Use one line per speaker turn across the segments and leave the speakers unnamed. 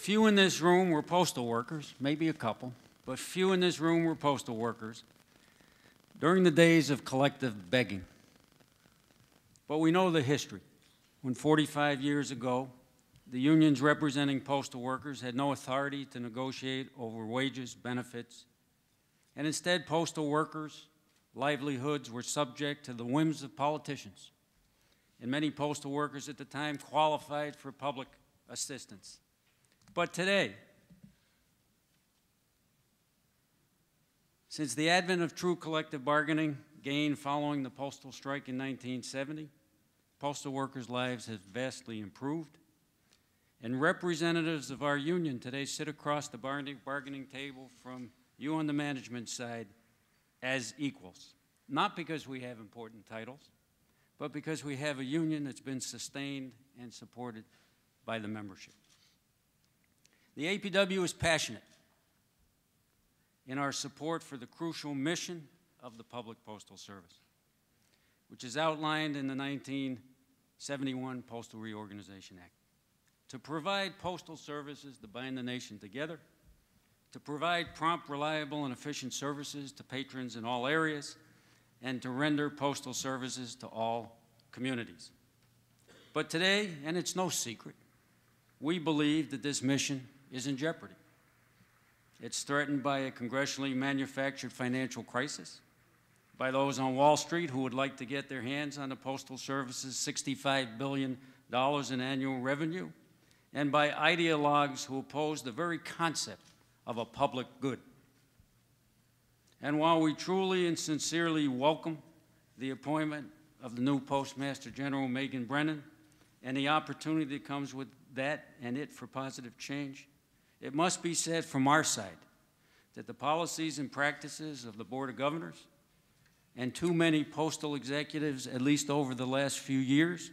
Few in this room were postal workers, maybe a couple, but few in this room were postal workers during the days of collective begging. But we know the history. When 45 years ago, the unions representing postal workers had no authority to negotiate over wages, benefits, and instead postal workers' livelihoods were subject to the whims of politicians. And many postal workers at the time qualified for public assistance. But today, since the advent of true collective bargaining gained following the postal strike in 1970, postal workers' lives have vastly improved. And representatives of our union today sit across the bargaining table from you on the management side as equals. Not because we have important titles, but because we have a union that's been sustained and supported by the membership. The APW is passionate in our support for the crucial mission of the Public Postal Service, which is outlined in the 1971 Postal Reorganization Act, to provide postal services to bind the nation together, to provide prompt, reliable, and efficient services to patrons in all areas, and to render postal services to all communities. But today, and it's no secret, we believe that this mission is in jeopardy. It's threatened by a congressionally manufactured financial crisis, by those on Wall Street who would like to get their hands on the Postal Service's $65 billion in annual revenue, and by ideologues who oppose the very concept of a public good. And while we truly and sincerely welcome the appointment of the new Postmaster General, Megan Brennan, and the opportunity that comes with that and it for positive change, it must be said from our side that the policies and practices of the Board of Governors and too many postal executives, at least over the last few years,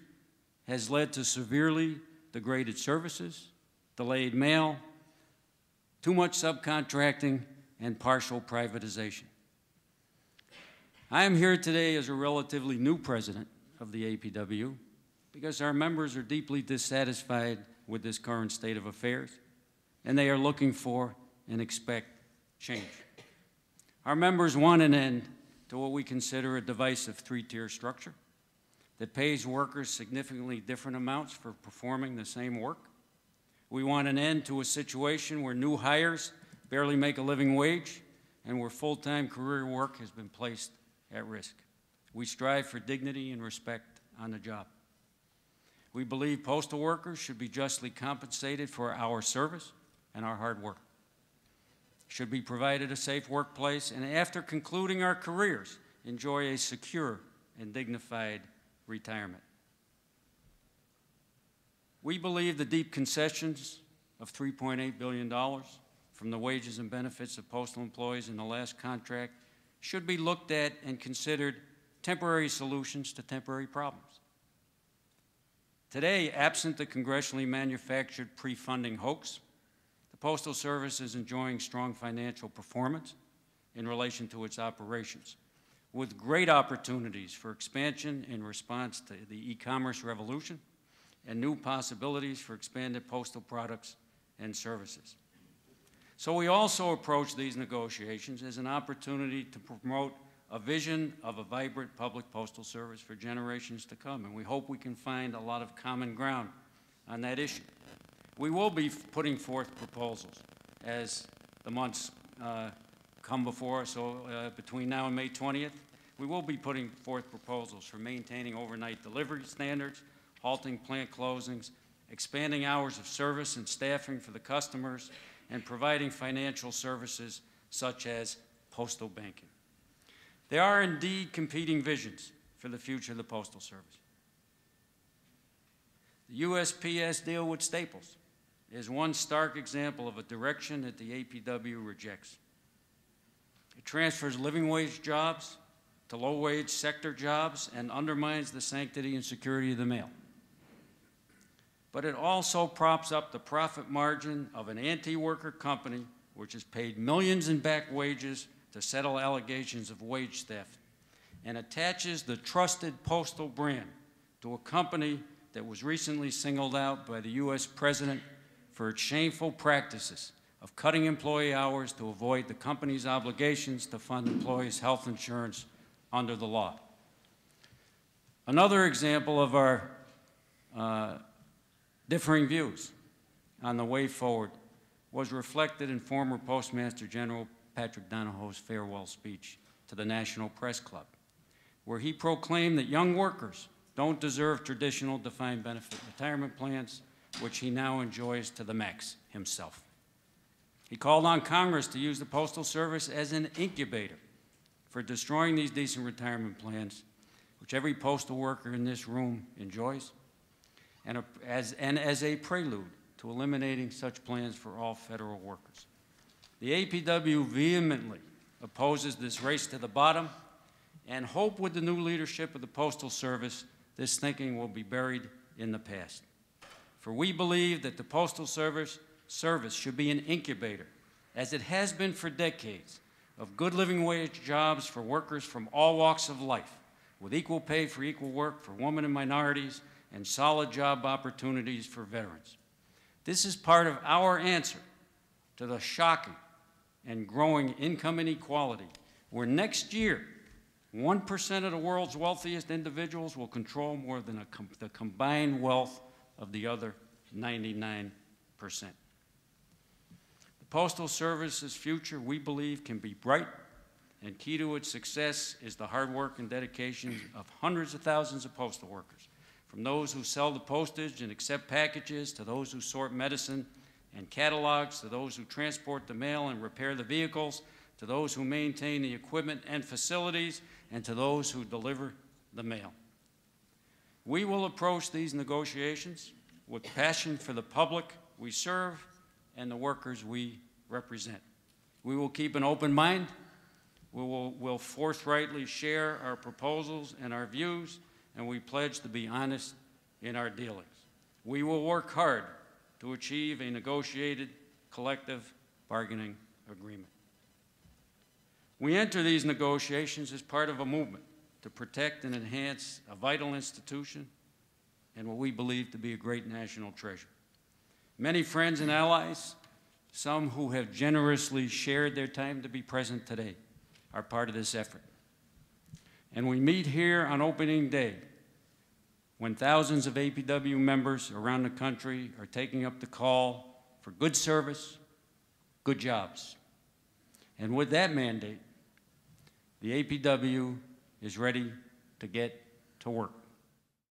has led to severely degraded services, delayed mail, too much subcontracting, and partial privatization. I am here today as a relatively new president of the APW because our members are deeply dissatisfied with this current state of affairs, and they are looking for and expect change. Our members want an end to what we consider a divisive three-tier structure that pays workers significantly different amounts for performing the same work. We want an end to a situation where new hires barely make a living wage and where full-time career work has been placed at risk. We strive for dignity and respect on the job. We believe postal workers should be justly compensated for our service and our hard work, should be provided a safe workplace, and after concluding our careers, enjoy a secure and dignified retirement. We believe the deep concessions of $3.8 billion from the wages and benefits of postal employees in the last contract should be looked at and considered temporary solutions to temporary problems. Today, absent the congressionally manufactured pre-funding hoax, the Postal Service is enjoying strong financial performance in relation to its operations, with great opportunities for expansion in response to the e-commerce revolution and new possibilities for expanded postal products and services. So we also approach these negotiations as an opportunity to promote a vision of a vibrant public postal service for generations to come, and we hope we can find a lot of common ground on that issue. We will be putting forth proposals as the months come before us, so between now and May 20th, we will be putting forth proposals for maintaining overnight delivery standards, halting plant closings, expanding hours of service and staffing for the customers, and providing financial services such as postal banking. There are indeed competing visions for the future of the Postal Service. The USPS deal with Staples is one stark example of a direction that the APW rejects. It transfers living wage jobs to low-wage sector jobs and undermines the sanctity and security of the mail. But it also props up the profit margin of an anti-worker company which has paid millions in back wages to settle allegations of wage theft and attaches the trusted postal brand to a company that was recently singled out by the U.S. President for its shameful practices of cutting employee hours to avoid the company's obligations to fund employees' health insurance under the law. Another example of our differing views on the way forward was reflected in former Postmaster General Patrick Donahoe's farewell speech to the National Press Club, where he proclaimed that young workers don't deserve traditional defined benefit retirement plans, which he now enjoys to the max himself. He called on Congress to use the Postal Service as an incubator for destroying these decent retirement plans, which every postal worker in this room enjoys, and as a prelude to eliminating such plans for all federal workers. The APW vehemently opposes this race to the bottom and hope with the new leadership of the Postal Service this thinking will be buried in the past. For we believe that the Postal Service should be an incubator, as it has been for decades, of good living wage jobs for workers from all walks of life, with equal pay for equal work for women and minorities, and solid job opportunities for veterans. This is part of our answer to the shocking and growing income inequality, where next year, 1% of the world's wealthiest individuals will control more than the combined wealth of the other 99%. The Postal Service's future, we believe, can be bright, and key to its success is the hard work and dedication of hundreds of thousands of postal workers, from those who sell the postage and accept packages, to those who sort medicine and catalogs, to those who transport the mail and repair the vehicles, to those who maintain the equipment and facilities, and to those who deliver the mail. We will approach these negotiations with passion for the public we serve and the workers we represent. We will keep an open mind. We'll forthrightly share our proposals and our views, and we pledge to be honest in our dealings. We will work hard to achieve a negotiated collective bargaining agreement. We enter these negotiations as part of a movement to protect and enhance a vital institution and what we believe to be a great national treasure. Many friends and allies, some who have generously shared their time to be present today, are part of this effort. And we meet here on opening day, when thousands of APW members around the country are taking up the call for good service, good jobs. And with that mandate, the APW is ready to get to work.